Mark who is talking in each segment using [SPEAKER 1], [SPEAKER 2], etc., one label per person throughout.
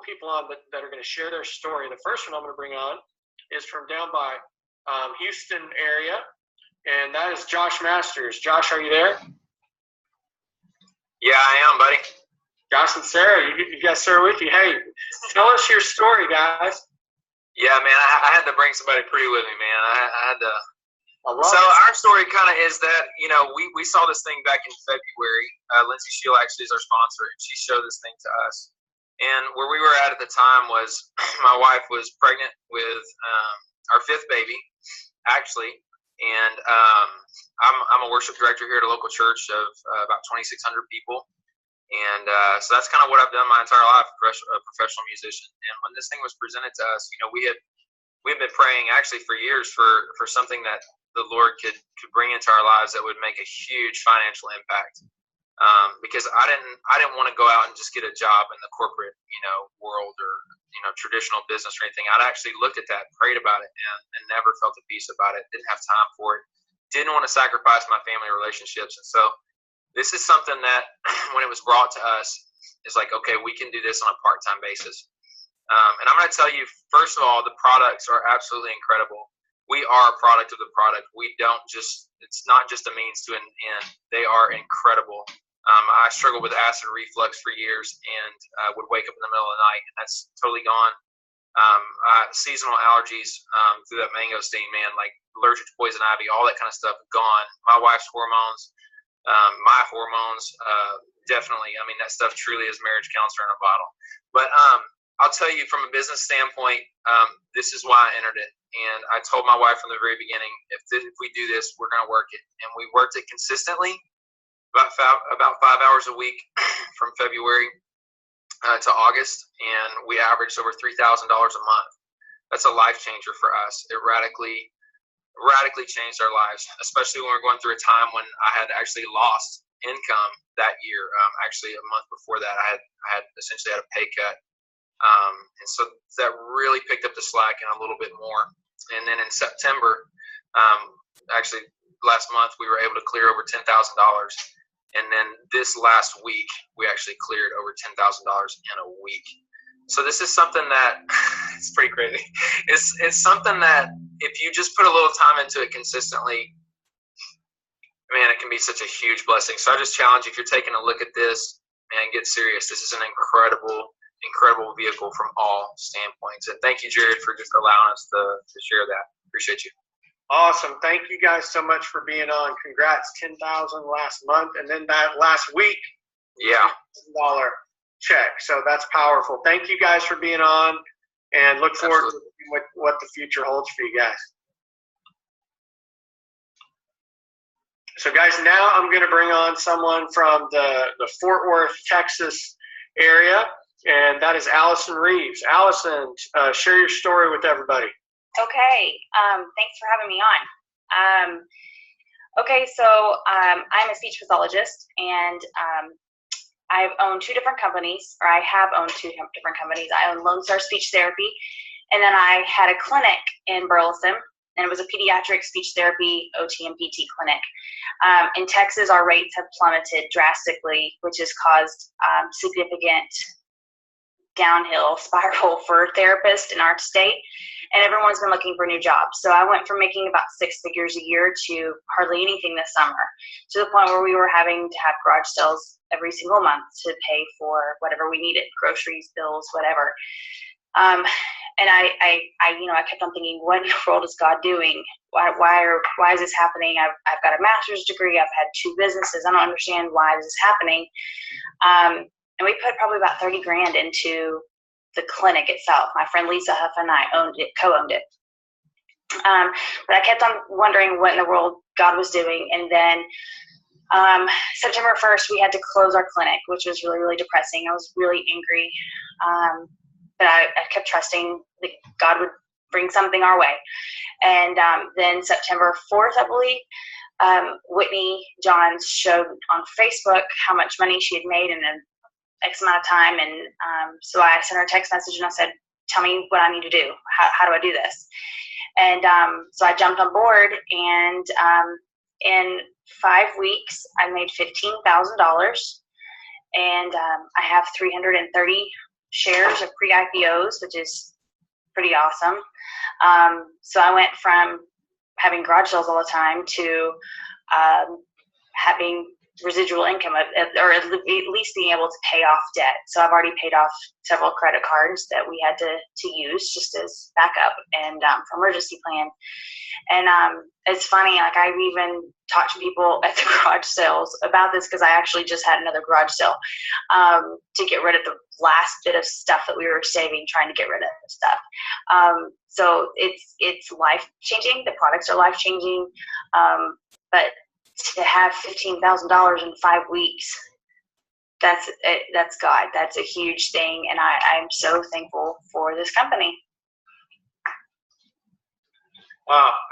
[SPEAKER 1] people on that are going to share their story. The first one I'm going to bring on is from down by Houston area, and that is Josh Masters. Josh, are you there?
[SPEAKER 2] Yeah, I am, buddy.
[SPEAKER 1] Josh and Sarah, you got Sarah with you. Hey, tell us your story, guys.
[SPEAKER 2] Yeah, man, I had to bring somebody pretty with me, man. I had to. So our story kind of is that, we saw this thing back in February. Lindsay Shield actually is our sponsor, and she showed this thing to us. And where we were at the time was my wife was pregnant with our fifth baby, actually. And I'm a worship director here at a local church of about 2,600 people. And so that's kind of what I've done my entire life, a professional musician. And when this thing was presented to us, we had been praying actually for years for something that the Lord could bring into our lives that would make a huge financial impact. Because I didn't want to go out and just get a job in the corporate, world or, traditional business or anything. I'd actually looked at that, prayed about it, and never felt at peace about it. Didn't have time for it. Didn't want to sacrifice my family relationships. And so this is something that when it was brought to us, it's like, okay, we can do this on a part-time basis. And I'm going to tell you, first of all, the products are absolutely incredible. We are a product of the product. It's not just a means to an end. They are incredible. I struggled with acid reflux for years and would wake up in the middle of the night, and that's totally gone. Seasonal allergies through that mangosteen, man, like allergic to poison ivy, all that kind of stuff, gone. My wife's hormones, my hormones, definitely. I mean, that stuff truly is marriage counselor in a bottle. But I'll tell you from a business standpoint, this is why I entered it. And I told my wife from the very beginning, if we do this, we're going to work it. And we worked it consistently, about 5 hours a week from February to August. And we averaged over $3,000 a month. That's a life changer for us. It radically changed our lives, especially when we're going through a time when I had actually lost income that year. Actually, a month before that, I had essentially had a pay cut. And so that really picked up the slack and a little bit more. And then in September, actually last month, we were able to clear over $10,000. And then this last week, we actually cleared over $10,000 in a week. So this is something that it's pretty crazy. It's something that if you just put a little time into it consistently, man, it can be such a huge blessing. So I just challenge you, if you're taking a look at this, man, get serious. This is an incredible vehicle from all standpoints. And thank you, Jared, for just allowing us to share that. Appreciate you.
[SPEAKER 1] Awesome. Thank you guys so much for being on. Congrats, 10,000 last month, and then that last week, $10 check. So that's powerful. Thank you guys for being on, and look forward to what the future holds for you guys. So guys, now I'm going to bring on someone from the Fort Worth, Texas area, and that is Allison Reeves. Allison, share your story with everybody.
[SPEAKER 3] Okay. Thanks for having me on. Okay, so I'm a speech pathologist, and I've owned two different companies, or I have owned two different companies. I own Lone Star Speech Therapy, and then I had a clinic in Burleson, and it was a pediatric speech therapy OT and PT clinic. In Texas, our rates have plummeted drastically, which has caused significant downhill spiral for therapists in our state, and everyone's been looking for new jobs. So I went from making about 6 figures a year to hardly anything this summer, to the point where we were having to have garage sales every single month to pay for whatever we needed, groceries, bills, whatever. And I kept on thinking, what in the world is God doing? Why is this happening? I've got a master's degree. I've had 2 businesses. I don't understand why this is happening. And we put probably about 30 grand into the clinic itself. My friend Lisa Huff and I co-owned it. But I kept on wondering what in the world God was doing. And then September 1st, we had to close our clinic, which was really, really depressing. I was really angry. But I kept trusting that God would bring something our way. And then September 4th, I believe, Whitney Johns showed on Facebook how much money she had made in an X amount of time. And so I sent her a text message and I said, tell me what I need to do. How do I do this? And so I jumped on board, and in 5 weeks, I made $15,000. And I have 330 shares of pre-IPOs, which is pretty awesome. So I went from having garage sales all the time to having residual income, or at least being able to pay off debt. So I've already paid off several credit cards that we had to use just as backup and for emergency plan. And it's funny, like I've even talked to people at the garage sales about this, because I actually just had another garage sale to get rid of the last bit of stuff that we were saving, trying to get rid of stuff. So it's life changing. The products are life changing, but to have $15,000 in 5 weeks, that's God. That's a huge thing, and I'm so thankful for this company.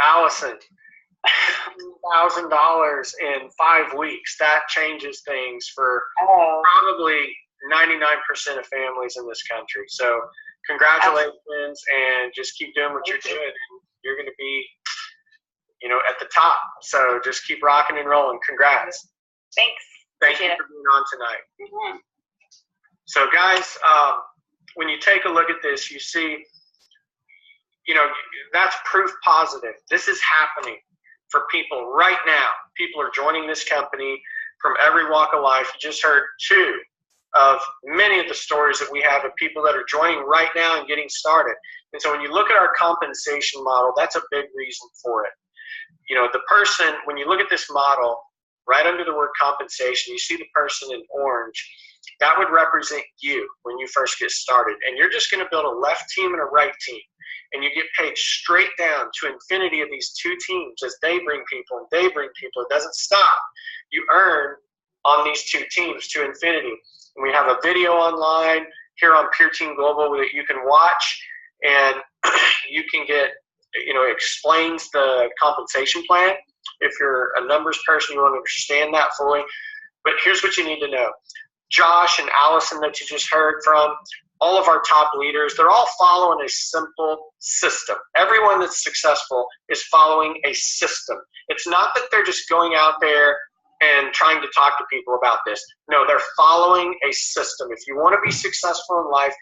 [SPEAKER 1] Allison, $1,000 in 5 weeks. That changes things for probably 99% of families in this country. So congratulations, and just keep doing what you're doing. And you're going to be, at the top. So just keep rocking and rolling. Congrats.
[SPEAKER 3] Thanks.
[SPEAKER 1] Thank you for being on tonight. Mm-hmm. So guys, when you take a look at this, you see, that's proof positive. This is happening for people right now. People are joining this company from every walk of life. You just heard two of many of the stories that we have of people that are joining right now and getting started. And so when you look at our compensation model, that's a big reason for it. The person, when you look at this model, right under the word compensation, you see the person in orange. That would represent you when you first get started. And you're just going to build a left team and a right team. And you get paid straight down to infinity of these two teams as they bring people and they bring people. It doesn't stop. You earn on these two teams to infinity. And we have a video online here on Pure Team Global that you can watch, and you can get, it explains the compensation plan. If you're a numbers person, you want to understand that fully. But here's what you need to know. Josh and Allison that you just heard from, all of our top leaders, they're all following a simple system. Everyone that's successful is following a system. It's not that they're just going out there and trying to talk to people about this. No, they're following a system. If you want to be successful in life,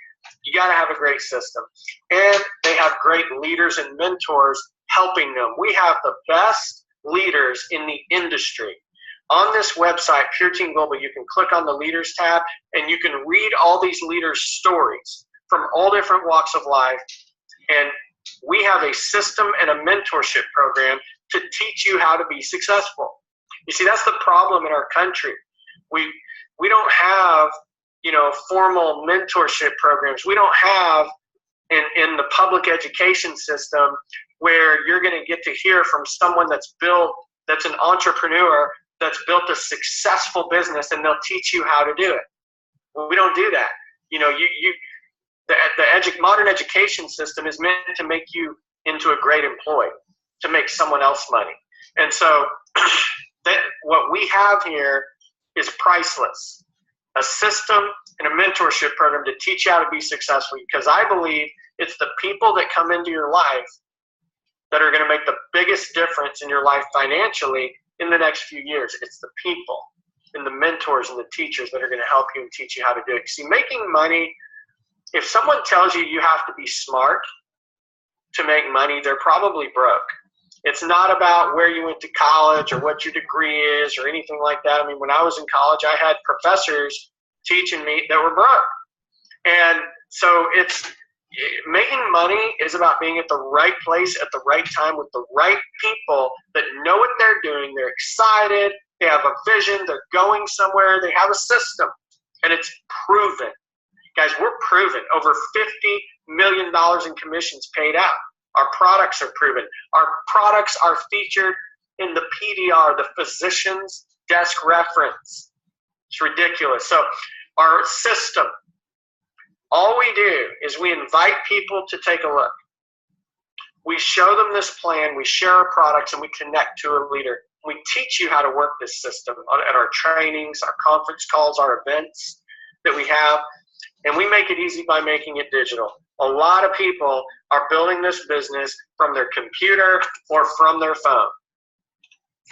[SPEAKER 1] you got to have a great system. And they have great leaders and mentors helping them. We have the best leaders in the industry. On this website, Pure Team Global, you can click on the Leaders tab, and you can read all these leaders' stories from all different walks of life. And we have a system and a mentorship program to teach you how to be successful. You see, that's the problem in our country. We don't have, formal mentorship programs. We don't have in the public education system where you're going to get to hear from someone that's an entrepreneur, that's built a successful business, and they'll teach you how to do it. Well, we don't do that. The modern education system is meant to make you into a great employee, to make someone else money. And so what we have here is priceless. A system and a mentorship program to teach you how to be successful, because I believe it's the people that come into your life that are going to make the biggest difference in your life financially in the next few years. It's the people and the mentors and the teachers that are going to help you and teach you how to do it. See, making money, if someone tells you you have to be smart to make money, they're probably broke. It's not about where you went to college or what your degree is or anything like that. I mean, when I was in college, I had professors teaching me that were broke. And so making money is about being at the right place at the right time with the right people that know what they're doing. They're excited. They have a vision. They're going somewhere. They have a system. And it's proven. Guys, we're proven. Over $50 million in commissions paid out. Our products are proven. Our products are featured in the PDR, the Physician's Desk Reference. It's ridiculous. So our system, all we do is we invite people to take a look. We show them this plan, we share our products, and we connect to a leader. We teach you how to work this system at our trainings, our conference calls, our events that we have, and we make it easy by making it digital. A lot of people are building this business from their computer or from their phone.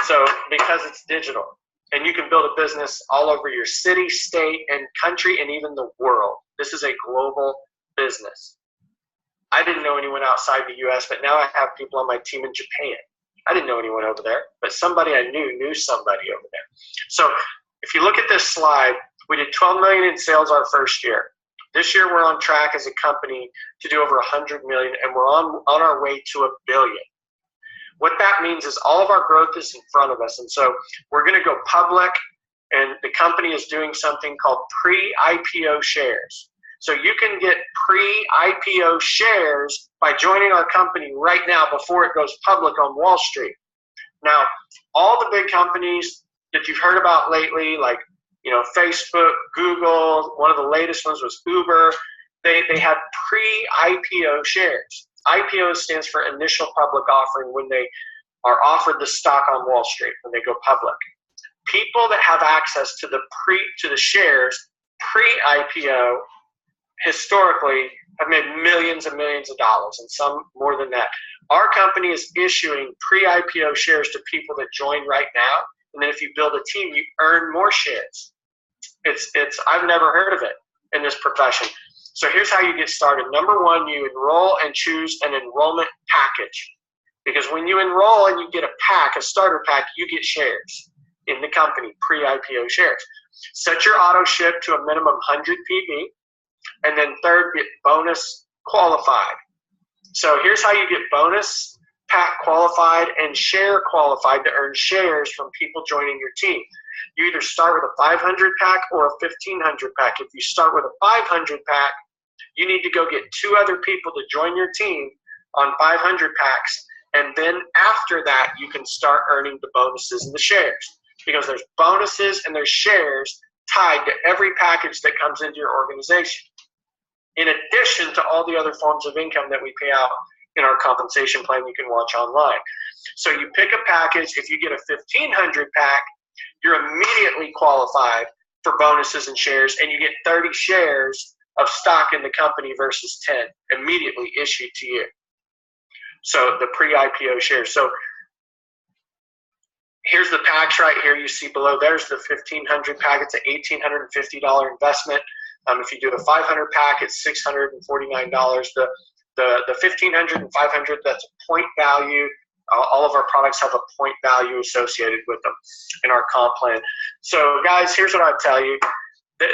[SPEAKER 1] So because it's digital. And you can build a business all over your city, state, and country, and even the world. This is a global business. I didn't know anyone outside the U.S., but now I have people on my team in Japan. I didn't know anyone over there, but somebody I knew somebody over there. So if you look at this slide, we did $12 million in sales our first year. This year we're on track as a company to do over $100 million, and we're on our way to $1 billion. What that means is all of our growth is in front of us, and so we're going to go public, and the company is doing something called pre-IPO shares. So you can get pre-IPO shares by joining our company right now before it goes public on Wall Street. Now, all the big companies that you've heard about lately, like Facebook, Google, one of the latest ones was Uber, they have pre-IPO shares. IPO stands for initial public offering, when they are offered the stock on Wall Street, when they go public. People that have access to the shares pre-IPO historically have made millions and millions of dollars, and some more than that. Our company is issuing pre-IPO shares to people that join right now, and then if you build a team, you earn more shares. I've never heard of it in this profession. So here's how you get started. Number one, you enroll and choose an enrollment package. Because when you enroll and you get a starter pack, you get shares in the company, pre-IPO shares. Set your auto ship to a minimum 100 PV. And then third, get bonus qualified. So here's how you get bonus pack qualified and share qualified to earn shares from people joining your team. You either start with a 500 pack or a 1500 pack. If you start with a 500 pack, you need to go get 2 other people to join your team on 500 packs. And then after that, you can start earning the bonuses and the shares, because there's bonuses and there's shares tied to every package that comes into your organization, in addition to all the other forms of income that we pay out in our compensation plan you can watch online. So you pick a package. If you get a 1500 pack, you're immediately qualified for bonuses and shares, and you get 30 shares of stock in the company versus 10 immediately issued to you. So the pre-IPO shares. So here's the packs right here you see below. There's the 1500 pack. It's an $1,850 investment. If you do the 500 pack, it's $649. The 1500 and 500, that's a point value. All of our products have a point value associated with them in our comp plan. So guys, here's what I'll tell you.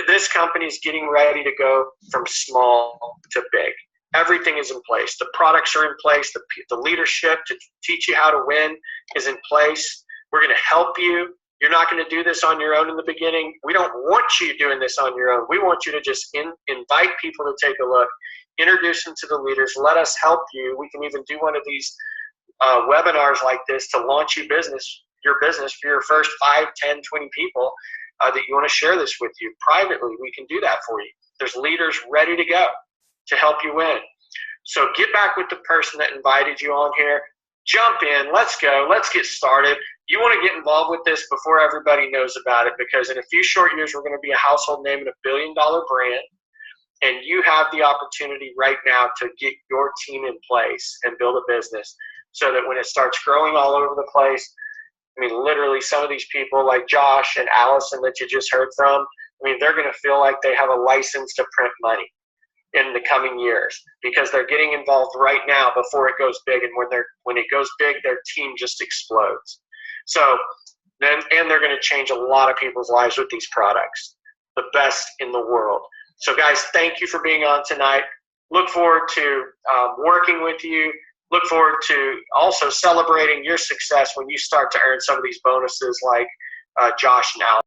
[SPEAKER 1] This company is getting ready to go from small to big. Everything is in place. The products are in place. The leadership to teach you how to win is in place. We're going to help you. You're not going to do this on your own in the beginning. We don't want you doing this on your own. We want you to just invite people to take a look, introduce them to the leaders, let us help you. We can even do one of these webinars like this to launch your business for your first 5, 10, 20 people that you want to share this with you privately. We can do that for you. There's leaders ready to go to help you win. So get back with the person that invited you on here. Jump in. Let's go. Let's get started. You want to get involved with this before everybody knows about it, because in a few short years, we're going to be a household name and $1 billion brand. And you have the opportunity right now to get your team in place and build a business so that when it starts growing all over the place, I mean, literally some of these people like Josh and Allison that you just heard from, I mean, they're going to feel like they have a license to print money in the coming years, because they're getting involved right now before it goes big. And when it goes big, their team just explodes. So then, and they're going to change a lot of people's lives with these products, the best in the world. So guys, thank you for being on tonight. Look forward to working with you. Look forward to also celebrating your success when you start to earn some of these bonuses like Josh and Al.